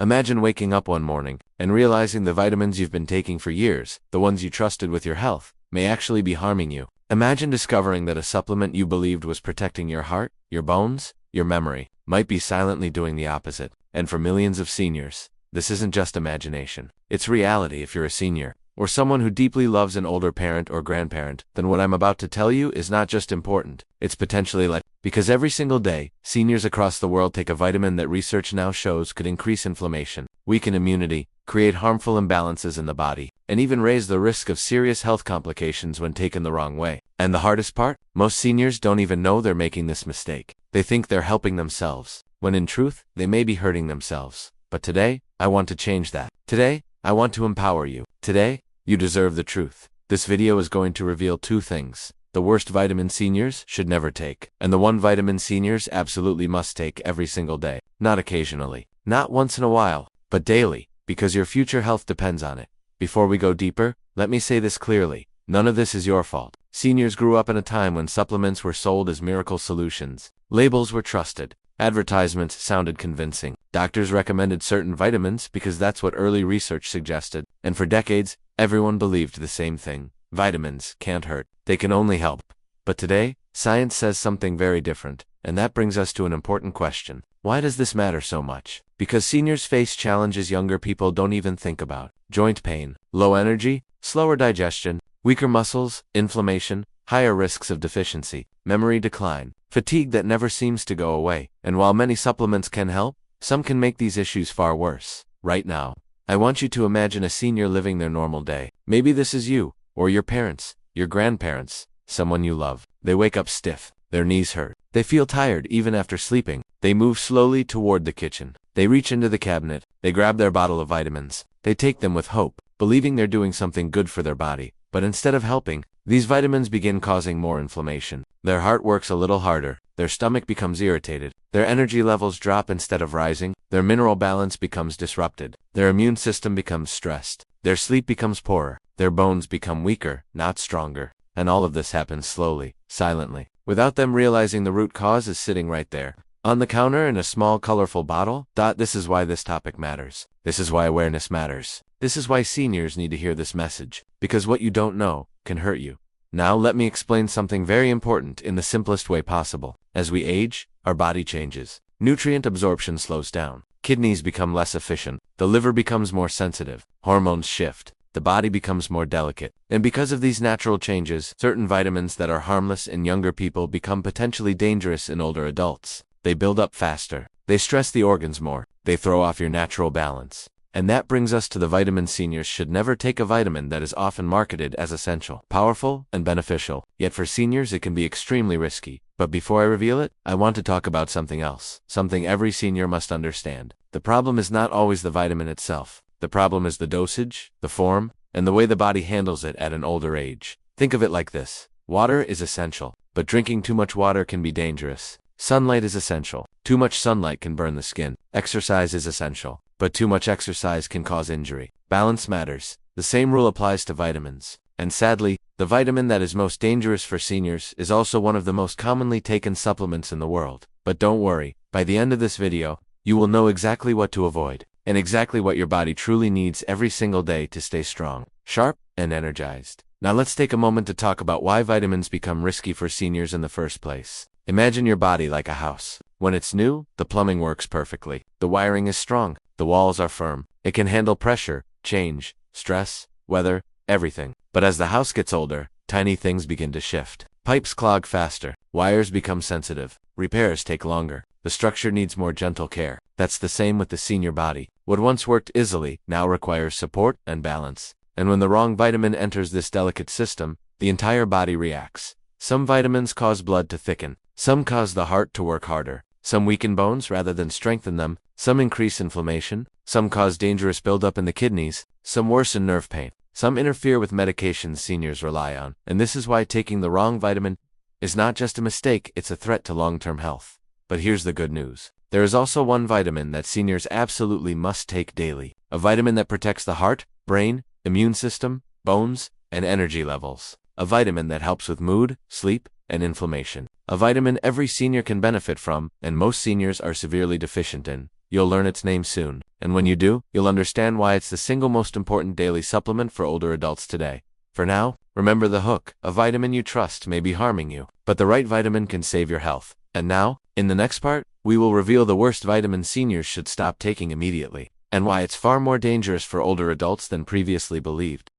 Imagine waking up one morning and realizing the vitamins you've been taking for years, the ones you trusted with your health, may actually be harming you. Imagine discovering that a supplement you believed was protecting your heart, your bones, your memory, might be silently doing the opposite. And for millions of seniors, this isn't just imagination. It's reality. If you're a senior, or someone who deeply loves an older parent or grandparent, then what I'm about to tell you is not just important, it's potentially life. Because every single day, seniors across the world take a vitamin that research now shows could increase inflammation, weaken immunity, create harmful imbalances in the body, and even raise the risk of serious health complications when taken the wrong way. And the hardest part? Most seniors don't even know they're making this mistake. They think they're helping themselves, when in truth, they may be hurting themselves. But today, I want to change that. Today, I want to empower you. Today, you deserve the truth. This video is going to reveal two things: the worst vitamin seniors should never take, and the one vitamin seniors absolutely must take every single day. Not occasionally, not once in a while, but daily, because your future health depends on it. Before we go deeper, let me say this clearly: none of this is your fault. Seniors grew up in a time when supplements were sold as miracle solutions. Labels were trusted. Advertisements sounded convincing. Doctors recommended certain vitamins because that's what early research suggested. And for decades, everyone believed the same thing: vitamins can't hurt, they can only help. But today, science says something very different, and that brings us to an important question. Why does this matter so much? Because seniors face challenges younger people don't even think about. Joint pain, low energy, slower digestion, weaker muscles, inflammation, higher risks of deficiency, memory decline, fatigue that never seems to go away. And while many supplements can help, some can make these issues far worse. Right now, I want you to imagine a senior living their normal day. Maybe this is you, or your parents, your grandparents, someone you love. They wake up stiff, their knees hurt, they feel tired even after sleeping. They move slowly toward the kitchen. They reach into the cabinet, they grab their bottle of vitamins. They take them with hope, believing they're doing something good for their body. But instead of helping, these vitamins begin causing more inflammation. Their heart works a little harder, their stomach becomes irritated, their energy levels drop instead of rising, their mineral balance becomes disrupted, their immune system becomes stressed, their sleep becomes poorer, their bones become weaker, not stronger. And all of this happens slowly, silently, without them realizing the root cause is sitting right there, on the counter in a small colorful bottle. This is why this topic matters. This is why awareness matters. This is why seniors need to hear this message. Because what you don't know can hurt you. Now let me explain something very important in the simplest way possible. As we age, our body changes. Nutrient absorption slows down. Kidneys become less efficient. The liver becomes more sensitive. Hormones shift. The body becomes more delicate. And because of these natural changes, certain vitamins that are harmless in younger people become potentially dangerous in older adults. They build up faster. They stress the organs more. They throw off your natural balance. And that brings us to the vitamin seniors should never take, a vitamin that is often marketed as essential, powerful, and beneficial. Yet for seniors it can be extremely risky. But before I reveal it, I want to talk about something else. Something every senior must understand. The problem is not always the vitamin itself. The problem is the dosage, the form, and the way the body handles it at an older age. Think of it like this. Water is essential, but drinking too much water can be dangerous. Sunlight is essential. Too much sunlight can burn the skin. Exercise is essential, but too much exercise can cause injury. Balance matters. The same rule applies to vitamins. And sadly, the vitamin that is most dangerous for seniors is also one of the most commonly taken supplements in the world. But don't worry, by the end of this video, you will know exactly what to avoid, and exactly what your body truly needs every single day to stay strong, sharp, and energized. Now let's take a moment to talk about why vitamins become risky for seniors in the first place. Imagine your body like a house. When it's new, the plumbing works perfectly. The wiring is strong. The walls are firm. It can handle pressure, change, stress, weather, everything. But as the house gets older, tiny things begin to shift. Pipes clog faster. Wires become sensitive. Repairs take longer. The structure needs more gentle care. That's the same with the senior body. What once worked easily now requires support and balance. And when the wrong vitamin enters this delicate system, the entire body reacts. Some vitamins cause blood to thicken. Some cause the heart to work harder. Some weaken bones rather than strengthen them. Some increase inflammation. Some cause dangerous buildup in the kidneys. Some worsen nerve pain. Some interfere with medications seniors rely on. And this is why taking the wrong vitamin is not just a mistake, it's a threat to long-term health. But here's the good news. There is also one vitamin that seniors absolutely must take daily. A vitamin that protects the heart, brain, immune system, bones, and energy levels. A vitamin that helps with mood, sleep, and inflammation. A vitamin every senior can benefit from, and most seniors are severely deficient in. You'll learn its name soon, and when you do, you'll understand why it's the single most important daily supplement for older adults today. For now, remember the hook: a vitamin you trust may be harming you, but the right vitamin can save your health. And now, in the next part, we will reveal the worst vitamin seniors should stop taking immediately, and why it's far more dangerous for older adults than previously believed.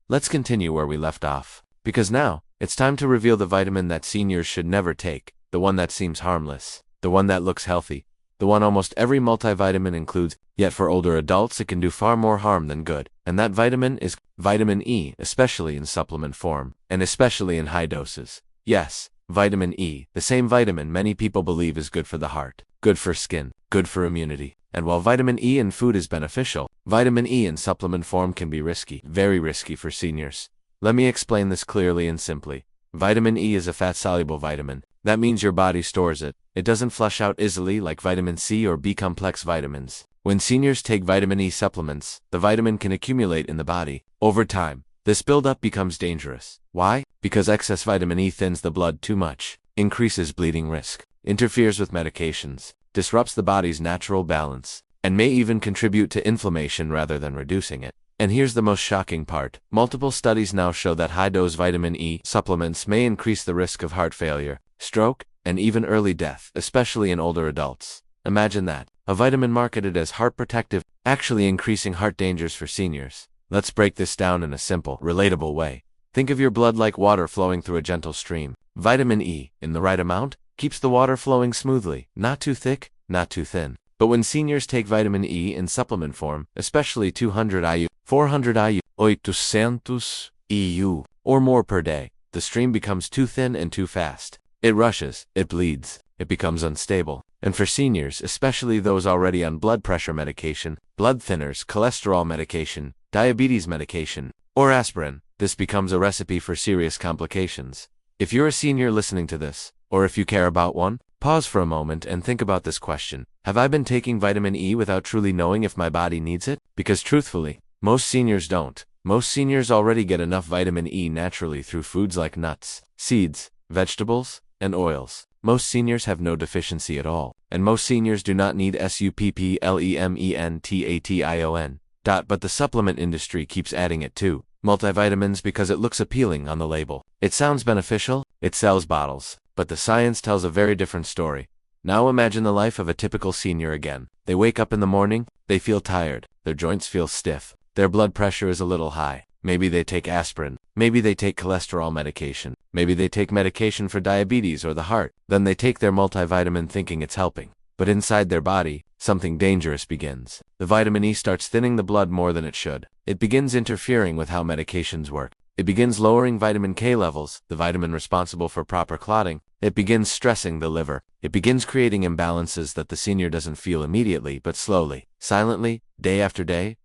Let's continue where we left off, because now, it's time to reveal the vitamin that seniors should never take, the one that seems harmless, the one that looks healthy, the one almost every multivitamin includes, yet for older adults it can do far more harm than good, and that vitamin is vitamin E, especially in supplement form, and especially in high doses. Yes, vitamin E, the same vitamin many people believe is good for the heart, good for skin, good for immunity. And while vitamin E in food is beneficial, vitamin E in supplement form can be risky, very risky for seniors. Let me explain this clearly and simply. Vitamin E is a fat-soluble vitamin. That means your body stores it. It doesn't flush out easily like vitamin C or B-complex vitamins. When seniors take vitamin E supplements, the vitamin can accumulate in the body. Over time, this buildup becomes dangerous. Why? Because excess vitamin E thins the blood too much, increases bleeding risk, interferes with medications, disrupts the body's natural balance, and may even contribute to inflammation rather than reducing it. And here's the most shocking part. Multiple studies now show that high-dose vitamin E supplements may increase the risk of heart failure, stroke, and even early death, especially in older adults. Imagine that. A vitamin marketed as heart protective, actually increasing heart dangers for seniors. Let's break this down in a simple, relatable way. Think of your blood like water flowing through a gentle stream. Vitamin E, in the right amount, keeps the water flowing smoothly, not too thick, not too thin. But when seniors take vitamin E in supplement form, especially 200 IU, 400 IU, 800 EU, or more per day, the stream becomes too thin and too fast. It rushes, it bleeds, it becomes unstable. And for seniors, especially those already on blood pressure medication, blood thinners, cholesterol medication, diabetes medication, or aspirin, this becomes a recipe for serious complications. If you're a senior listening to this, or if you care about one, pause for a moment and think about this question. Have I been taking vitamin E without truly knowing if my body needs it? Because truthfully, most seniors don't. Most seniors already get enough vitamin E naturally through foods like nuts, seeds, vegetables, and oils. Most seniors have no deficiency at all, and most seniors do not need supplementation. But the supplement industry keeps adding it too. Multivitamins because it looks appealing on the label. It sounds beneficial, it sells bottles, but the science tells a very different story. Now imagine the life of a typical senior again. They wake up in the morning, they feel tired, their joints feel stiff, their blood pressure is a little high. Maybe they take aspirin, maybe they take cholesterol medication, maybe they take medication for diabetes or the heart. Then they take their multivitamin thinking it's helping. But inside their body, something dangerous begins. The vitamin E starts thinning the blood more than it should. It begins interfering with how medications work. It begins lowering vitamin K levels, the vitamin responsible for proper clotting. It begins stressing the liver. It begins creating imbalances that the senior doesn't feel immediately but slowly, silently, day after day.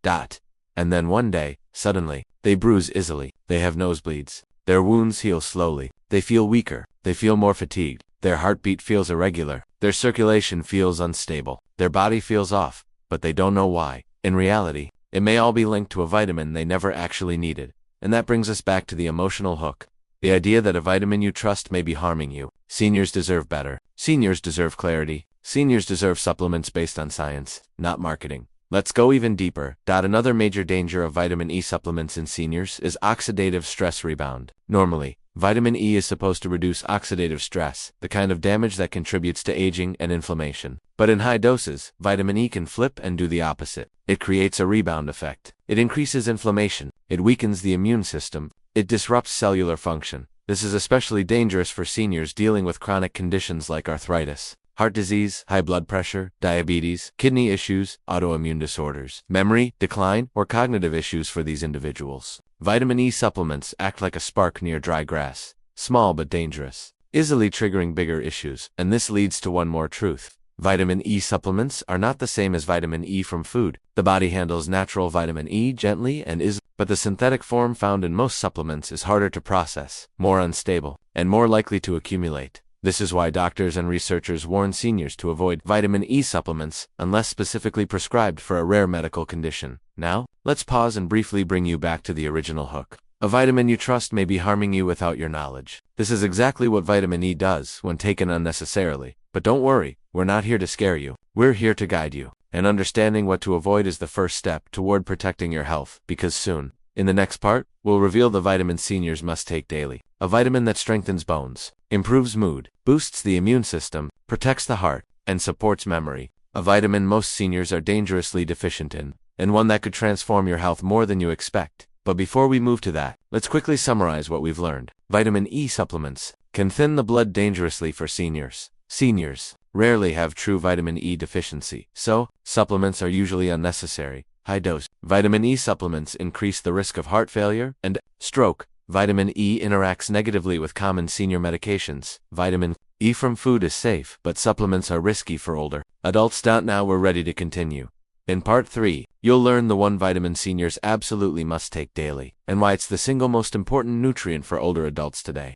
And then one day, suddenly, they bruise easily. They have nosebleeds. Their wounds heal slowly. They feel weaker. They feel more fatigued. Their heartbeat feels irregular. Their circulation feels unstable. Their body feels off, but they don't know why. In reality, it may all be linked to a vitamin they never actually needed. And that brings us back to the emotional hook. The idea that a vitamin you trust may be harming you. Seniors deserve better. Seniors deserve clarity. Seniors deserve supplements based on science, not marketing. Let's go even deeper. Another major danger of vitamin E supplements in seniors is oxidative stress rebound. Normally, vitamin E is supposed to reduce oxidative stress, the kind of damage that contributes to aging and inflammation. But in high doses, vitamin E can flip and do the opposite. It creates a rebound effect. It increases inflammation. It weakens the immune system. It disrupts cellular function. This is especially dangerous for seniors dealing with chronic conditions like arthritis, heart disease, high blood pressure, diabetes, kidney issues, autoimmune disorders, memory, decline, or cognitive issues for these individuals. Vitamin E supplements act like a spark near dry grass, small but dangerous, easily triggering bigger issues. And this leads to one more truth. Vitamin E supplements are not the same as vitamin E from food. The body handles natural vitamin E gently and easily, but the synthetic form found in most supplements is harder to process, more unstable, and more likely to accumulate. This is why doctors and researchers warn seniors to avoid vitamin E supplements unless specifically prescribed for a rare medical condition. Now, let's pause and briefly bring you back to the original hook. A vitamin you trust may be harming you without your knowledge. This is exactly what vitamin E does when taken unnecessarily. But don't worry, we're not here to scare you. We're here to guide you. And understanding what to avoid is the first step toward protecting your health, because soon, in the next part, we'll reveal the vitamin seniors must take daily. A vitamin that strengthens bones, improves mood, boosts the immune system, protects the heart, and supports memory. A vitamin most seniors are dangerously deficient in, and one that could transform your health more than you expect. But before we move to that, let's quickly summarize what we've learned. Vitamin E supplements can thin the blood dangerously for seniors. Seniors rarely have true vitamin E deficiency, so supplements are usually unnecessary. High-dose vitamin E supplements increase the risk of heart failure and stroke. Vitamin E interacts negatively with common senior medications. Vitamin E from food is safe, but supplements are risky for older adults. Now we're ready to continue. In part 3, you'll learn the one vitamin seniors absolutely must take daily, and why it's the single most important nutrient for older adults today.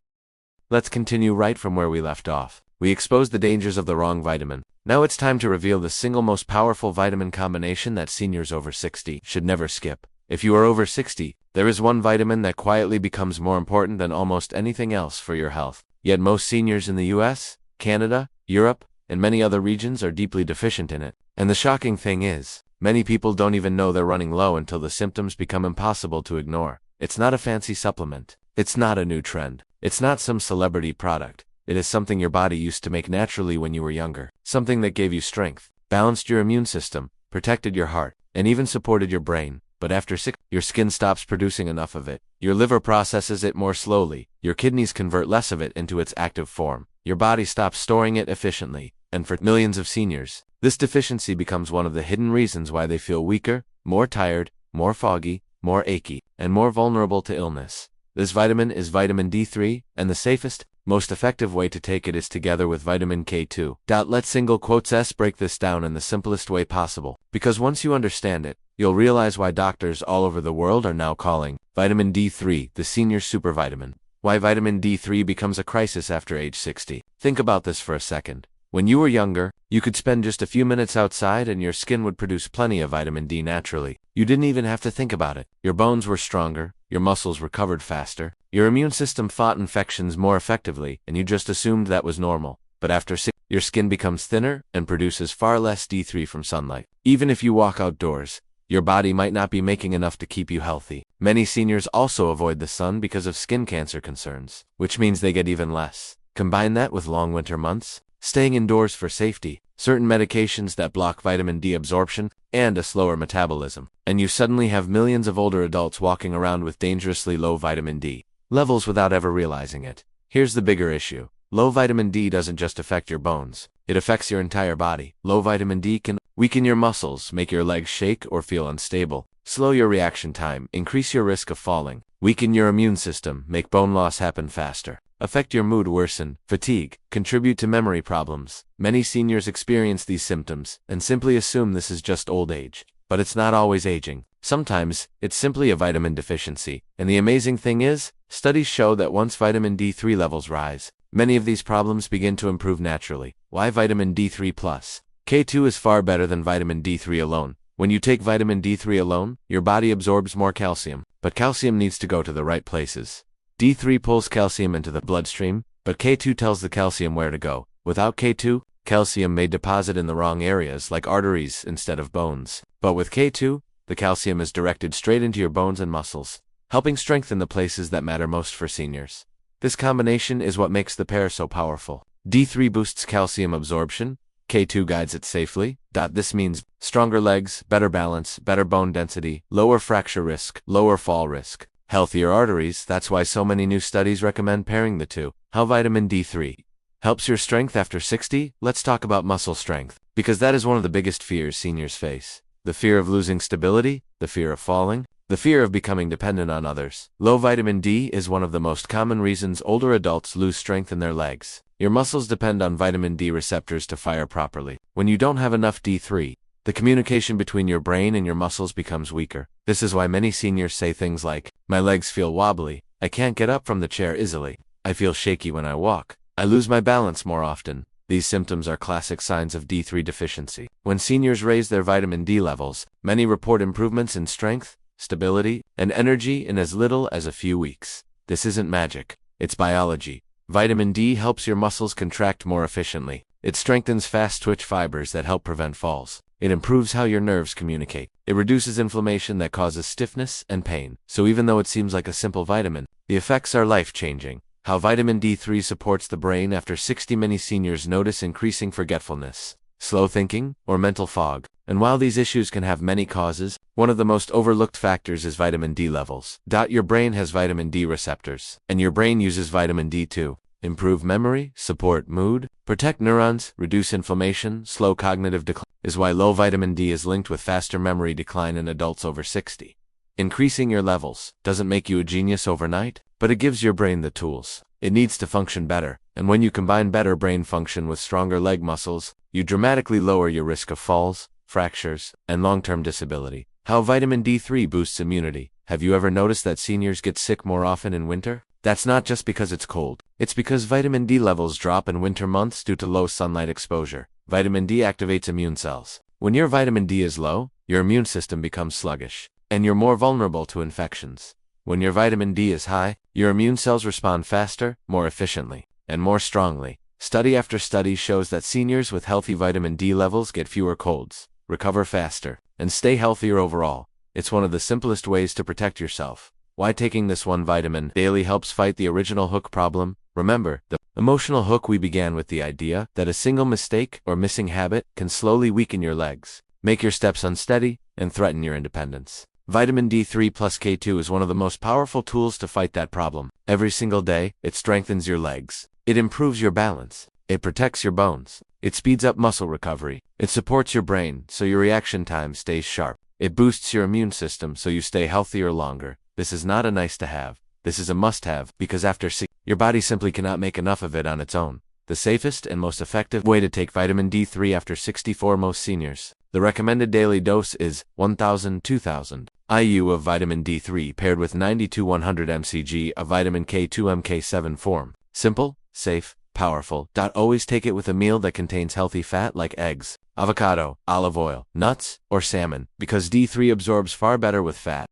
Let's continue right from where we left off. We exposed the dangers of the wrong vitamin. Now it's time to reveal the single most powerful vitamin combination that seniors over 60 should never skip. If you are over 60, there is one vitamin that quietly becomes more important than almost anything else for your health. Yet most seniors in the US, Canada, Europe, and many other regions are deeply deficient in it. And the shocking thing is, many people don't even know they're running low until the symptoms become impossible to ignore. It's not a fancy supplement. It's not a new trend. It's not some celebrity product. It is something your body used to make naturally when you were younger. Something that gave you strength, balanced your immune system, protected your heart, and even supported your brain. But after 6, your skin stops producing enough of it. Your liver processes it more slowly. Your kidneys convert less of it into its active form. Your body stops storing it efficiently. And for millions of seniors, this deficiency becomes one of the hidden reasons why they feel weaker, more tired, more foggy, more achy, and more vulnerable to illness. This vitamin is vitamin D3, and the safest, most effective way to take it is together with vitamin K2. Let's single quotes S break this down in the simplest way possible, because once you understand it, you'll realize why doctors all over the world are now calling vitamin D3 the senior supervitamin. Why vitamin D3 becomes a crisis after age 60. Think about this for a second. When you were younger, you could spend just a few minutes outside and your skin would produce plenty of vitamin D naturally. You didn't even have to think about it. Your bones were stronger, your muscles recovered faster, your immune system fought infections more effectively, and you just assumed that was normal. But after 6, your skin becomes thinner and produces far less D3 from sunlight. Even if you walk outdoors, your body might not be making enough to keep you healthy. Many seniors also avoid the sun because of skin cancer concerns, which means they get even less. Combine that with long winter months, staying indoors for safety, certain medications that block vitamin D absorption, and a slower metabolism, and you suddenly have millions of older adults walking around with dangerously low vitamin D levels without ever realizing it. Here's the bigger issue. Low vitamin D doesn't just affect your bones, it affects your entire body. Low vitamin D can weaken your muscles, make your legs shake or feel unstable, slow your reaction time, increase your risk of falling, weaken your immune system, make bone loss happen faster, affect your mood, worsen fatigue, contribute to memory problems. Many seniors experience these symptoms and simply assume this is just old age. But it's not always aging. Sometimes, it's simply a vitamin deficiency. And the amazing thing is, studies show that once vitamin D3 levels rise, many of these problems begin to improve naturally. Why vitamin D3 plus? K2 is far better than vitamin D3 alone. When you take vitamin D3 alone, your body absorbs more calcium, but calcium needs to go to the right places. D3 pulls calcium into the bloodstream, but K2 tells the calcium where to go. Without K2, calcium may deposit in the wrong areas like arteries instead of bones. But with K2, the calcium is directed straight into your bones and muscles, helping strengthen the places that matter most for seniors. This combination is what makes the pair so powerful. D3 boosts calcium absorption, K2 guides it safely. This means stronger legs, better balance, better bone density, lower fracture risk, lower fall risk, healthier arteries. That's why so many new studies recommend pairing the two. How vitamin D3 helps your strength after 60? Let's talk about muscle strength, because that is one of the biggest fears seniors face. The fear of losing stability, the fear of falling, the fear of becoming dependent on others. Low vitamin D is one of the most common reasons older adults lose strength in their legs. Your muscles depend on vitamin D receptors to fire properly. When you don't have enough D3, the communication between your brain and your muscles becomes weaker. This is why many seniors say things like, "My legs feel wobbly, I can't get up from the chair easily, I feel shaky when I walk, I lose my balance more often." These symptoms are classic signs of D3 deficiency. When seniors raise their vitamin D levels, many report improvements in strength, stability, and energy in as little as a few weeks. This isn't magic, it's biology. Vitamin D helps your muscles contract more efficiently. It strengthens fast-twitch fibers that help prevent falls. It improves how your nerves communicate. It reduces inflammation that causes stiffness and pain. So even though it seems like a simple vitamin, the effects are life-changing. How vitamin D3 supports the brain after 60. Many seniors notice increasing forgetfulness, slow thinking, or mental fog. And while these issues can have many causes, one of the most overlooked factors is vitamin D levels. Your brain has vitamin D receptors, and your brain uses vitamin D to improve memory, support mood, protect neurons, reduce inflammation, slow cognitive decline, is why low vitamin D is linked with faster memory decline in adults over 60. Increasing your levels doesn't make you a genius overnight, but it gives your brain the tools it needs to function better. And when you combine better brain function with stronger leg muscles, you dramatically lower your risk of falls, fractures, and long-term disability. How vitamin D3 boosts immunity. Have you ever noticed that seniors get sick more often in winter? That's not just because it's cold. It's because vitamin D levels drop in winter months due to low sunlight exposure. Vitamin D activates immune cells. When your vitamin D is low, your immune system becomes sluggish, and you're more vulnerable to infections. When your vitamin D is high, your immune cells respond faster, more efficiently, and more strongly. Study after study shows that seniors with healthy vitamin D levels get fewer colds, recover faster, and stay healthier overall. It's one of the simplest ways to protect yourself. Why taking this one vitamin daily helps fight the original hook problem? Remember, the emotional hook. We began with the idea that a single mistake or missing habit can slowly weaken your legs, make your steps unsteady, and threaten your independence. Vitamin D3 plus K2 is one of the most powerful tools to fight that problem. Every single day, it strengthens your legs. It improves your balance. It protects your bones. It speeds up muscle recovery. It supports your brain so your reaction time stays sharp. It boosts your immune system so you stay healthier longer. This is not a nice to have. This is a must-have, because after 6, your body simply cannot make enough of it on its own. The safest and most effective way to take vitamin D3 after 64. Most seniors, the recommended daily dose is 1,000–2,000 IU of vitamin D3 paired with 90–100 mcg of vitamin K2 Mk7 form. Simple, safe, powerful. Always take it with a meal that contains healthy fat like eggs, avocado, olive oil, nuts, or salmon, because D3 absorbs far better with fat.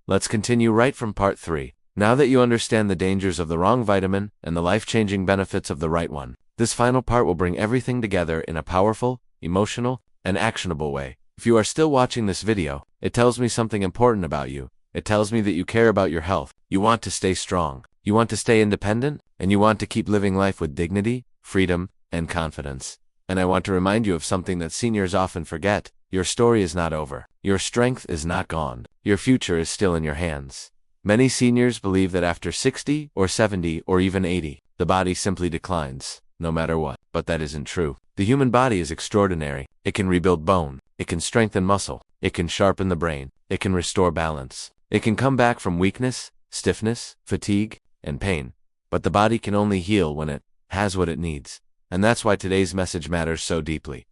Let's continue right from part 3. Now that you understand the dangers of the wrong vitamin and the life-changing benefits of the right one, this final part will bring everything together in a powerful, emotional, and actionable way. If you are still watching this video, it tells me something important about you. It tells me that you care about your health. You want to stay strong. You want to stay independent, and you want to keep living life with dignity, freedom, and confidence. And I want to remind you of something that seniors often forget. Your story is not over. Your strength is not gone. Your future is still in your hands. Many seniors believe that after 60 or 70 or even 80, the body simply declines, no matter what. But that isn't true. The human body is extraordinary. It can rebuild bone. It can strengthen muscle. It can sharpen the brain. It can restore balance. It can come back from weakness, stiffness, fatigue, and pain. But the body can only heal when it has what it needs. And that's why today's message matters so deeply.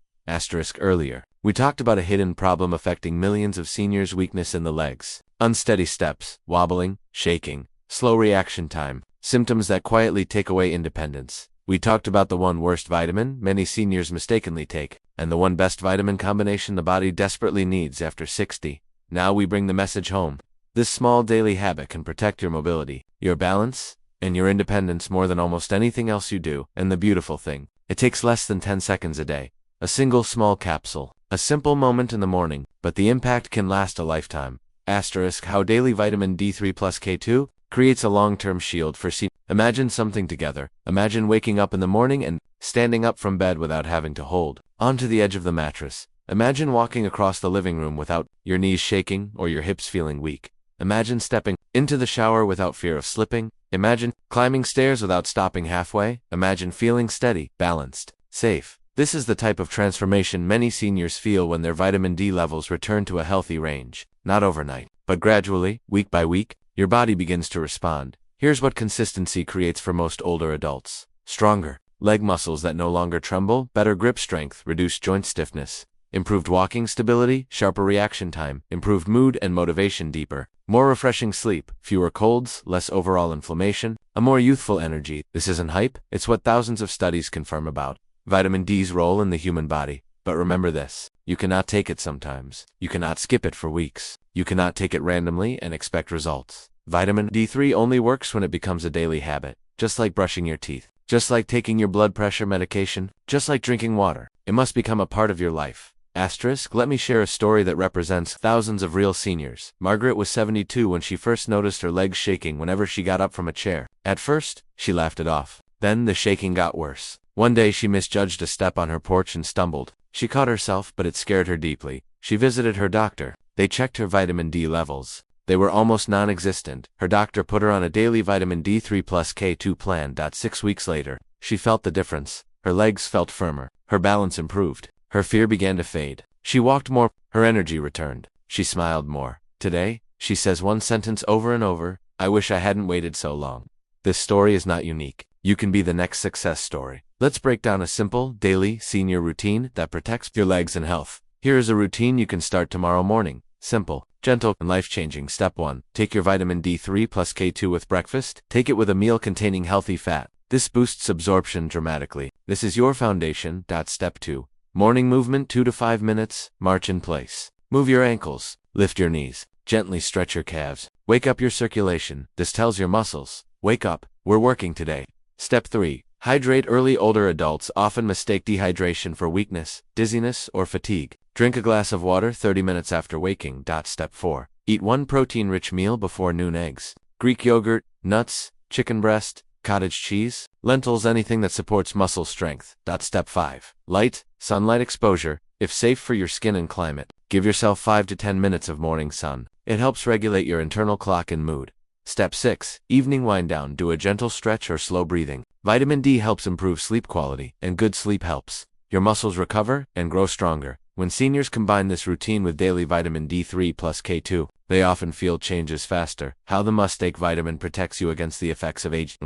Earlier, we talked about a hidden problem affecting millions of seniors: weakness in the legs, unsteady steps, wobbling, shaking, slow reaction time, symptoms that quietly take away independence. We talked about the one worst vitamin many seniors mistakenly take, and the one best vitamin combination the body desperately needs after 60. Now we bring the message home. This small daily habit can protect your mobility, your balance, and your independence more than almost anything else you do. And the beautiful thing, it takes less than 10 seconds a day. A single small capsule, a simple moment in the morning, but the impact can last a lifetime. How daily vitamin D3 plus K2 creates a long-term shield for seniors. Imagine something together. Imagine waking up in the morning and standing up from bed without having to hold onto the edge of the mattress. Imagine walking across the living room without your knees shaking or your hips feeling weak. Imagine stepping into the shower without fear of slipping. Imagine climbing stairs without stopping halfway. Imagine feeling steady, balanced, safe. This is the type of transformation many seniors feel when their vitamin D levels return to a healthy range. Not overnight, but gradually, week by week, your body begins to respond. Here's what consistency creates for most older adults: stronger leg muscles that no longer tremble, better grip strength, reduced joint stiffness, improved walking stability, sharper reaction time, improved mood and motivation, deeper, more refreshing sleep, fewer colds, less overall inflammation, a more youthful energy. This isn't hype, it's what thousands of studies confirm about vitamin D's role in the human body. But remember this: you cannot take it sometimes. You cannot skip it for weeks. You cannot take it randomly and expect results. Vitamin D3 only works when it becomes a daily habit, just like brushing your teeth, just like taking your blood pressure medication, just like drinking water. It must become a part of your life. Asterisk, let me share a story that represents thousands of real seniors. Margaret was 72 when she first noticed her legs shaking whenever she got up from a chair. At first, she laughed it off. Then the shaking got worse. One day she misjudged a step on her porch and stumbled. She caught herself, but it scared her deeply. She visited her doctor. They checked her vitamin D levels. They were almost non-existent. Her doctor put her on a daily vitamin D3 plus K2 plan. 6 weeks later, she felt the difference. Her legs felt firmer. Her balance improved. Her fear began to fade. She walked more. Her energy returned. She smiled more. Today, she says one sentence over and over, "I wish I hadn't waited so long." This story is not unique. You can be the next success story. Let's break down a simple, daily, senior routine that protects your legs and health. Here is a routine you can start tomorrow morning. Simple, gentle, and life-changing. Step 1. Take your vitamin D3 plus K2 with breakfast. Take it with a meal containing healthy fat. This boosts absorption dramatically. This is your foundation. Step 2. Morning movement 2 to 5 minutes. March in place. Move your ankles. Lift your knees. Gently stretch your calves. Wake up your circulation. This tells your muscles, wake up, we're working today. Step 3. Hydrate early. Older adults often mistake dehydration for weakness, dizziness, or fatigue. Drink a glass of water 30 minutes after waking. Step 4. Eat one protein-rich meal before noon. Eggs, Greek yogurt, nuts, chicken breast, cottage cheese, lentils, anything that supports muscle strength. Step 5. Light, sunlight exposure. If safe for your skin and climate, give yourself 5 to 10 minutes of morning sun. It helps regulate your internal clock and mood. Step 6. Evening wind down. Do a gentle stretch or slow breathing. Vitamin D helps improve sleep quality, and good sleep helps your muscles recover and grow stronger. When seniors combine this routine with daily vitamin D3 plus K2, they often feel changes faster. How the must-take vitamin protects you against the effects of aging.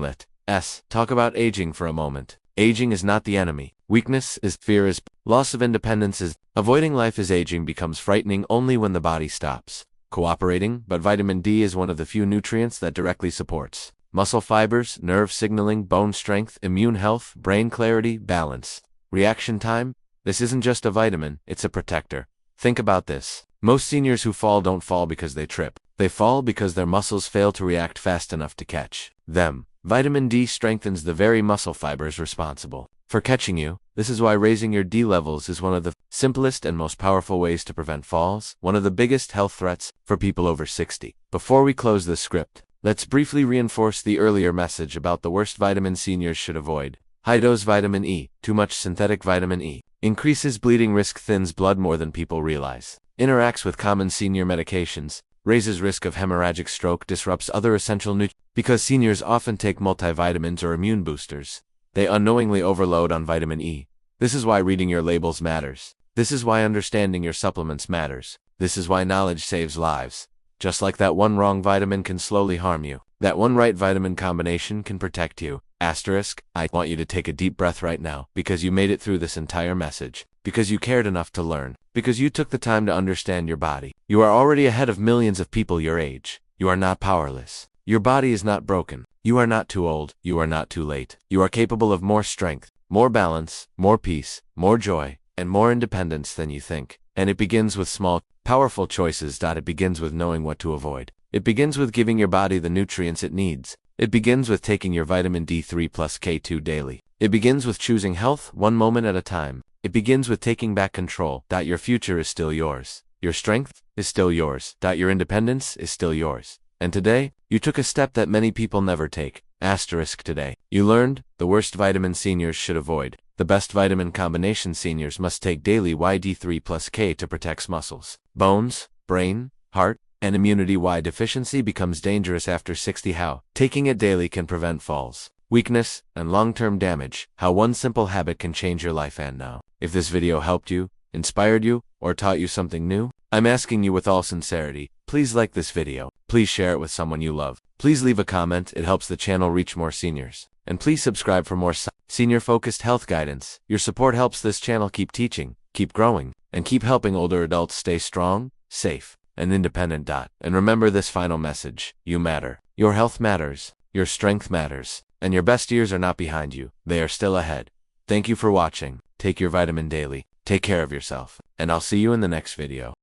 Let's talk about aging for a moment. Aging is not the enemy. Weakness is, fear is, loss of independence is. Avoiding life as aging becomes frightening only when the body stops cooperating, but vitamin D is one of the few nutrients that directly supports muscle fibers, nerve signaling, bone strength, immune health, brain clarity, balance, reaction time. This isn't just a vitamin, it's a protector. Think about this. Most seniors who fall don't fall because they trip. They fall because their muscles fail to react fast enough to catch them. Vitamin D strengthens the very muscle fibers responsible for catching you. This is why raising your D levels is one of the simplest and most powerful ways to prevent falls, one of the biggest health threats for people over 60. Before we close this script, let's briefly reinforce the earlier message about the worst vitamin seniors should avoid. High-dose vitamin E. Too much synthetic vitamin E increases bleeding risk, thins blood more than people realize, interacts with common senior medications, raises risk of hemorrhagic stroke, disrupts other essential nutrients. Because seniors often take multivitamins or immune boosters, they unknowingly overload on vitamin E. This is why reading your labels matters. This is why understanding your supplements matters. This is why knowledge saves lives. Just like that one wrong vitamin can slowly harm you, that one right vitamin combination can protect you. Asterisk, I want you to take a deep breath right now, because you made it through this entire message, because you cared enough to learn, because you took the time to understand your body. You are already ahead of millions of people your age. You are not powerless. Your body is not broken. You are not too old. You are not too late. You are capable of more strength, more balance, more peace, more joy, and more independence than you think. And it begins with small, powerful choices. It begins with knowing what to avoid. It begins with giving your body the nutrients it needs. It begins with taking your vitamin D3 plus K2 daily. It begins with choosing health one moment at a time. It begins with taking back control. Your future is still yours. Your strength is still yours. Your independence is still yours. And today, you took a step that many people never take. Asterisk, today, you learned the worst vitamin seniors should avoid. The best vitamin combination seniors must take daily YD3 plus K to protect muscles, bones, brain, heart, and immunity. Why deficiency becomes dangerous after 60. How taking it daily can prevent falls, weakness, and long-term damage. How one simple habit can change your life. And now, if this video helped you, inspired you, or taught you something new, I'm asking you with all sincerity, please like this video. Please share it with someone you love. Please leave a comment, it helps the channel reach more seniors. And please subscribe for more senior-focused health guidance. Your support helps this channel keep teaching, keep growing, and keep helping older adults stay strong, safe, and independent. And remember this final message: you matter. Your health matters, your strength matters, and your best years are not behind you, they are still ahead. Thank you for watching. Take your vitamin daily, take care of yourself, and I'll see you in the next video.